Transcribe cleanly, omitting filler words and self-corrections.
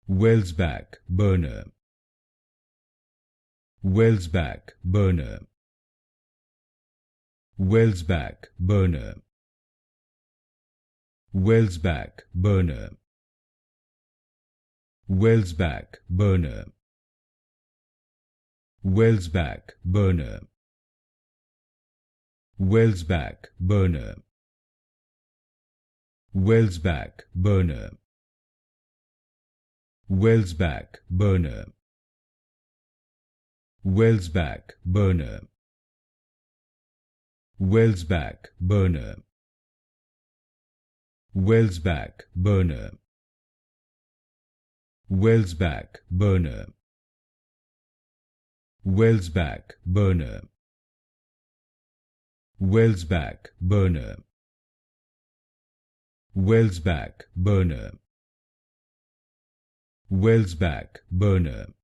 Welsbach Burner. Welsbach Burner. Welsbach Burner. Welsbach Burner. Welsbach Burner. Welsbach Burner. Welsbach Burner. Welsbach Burner. Welsbach Burner. Welsbach Burner. Welsbach Burner. Welsbach Burner. Welsbach Burner. Welsbach Burner. Welsbach Burner. Welsbach Burner. Welsbach Burner.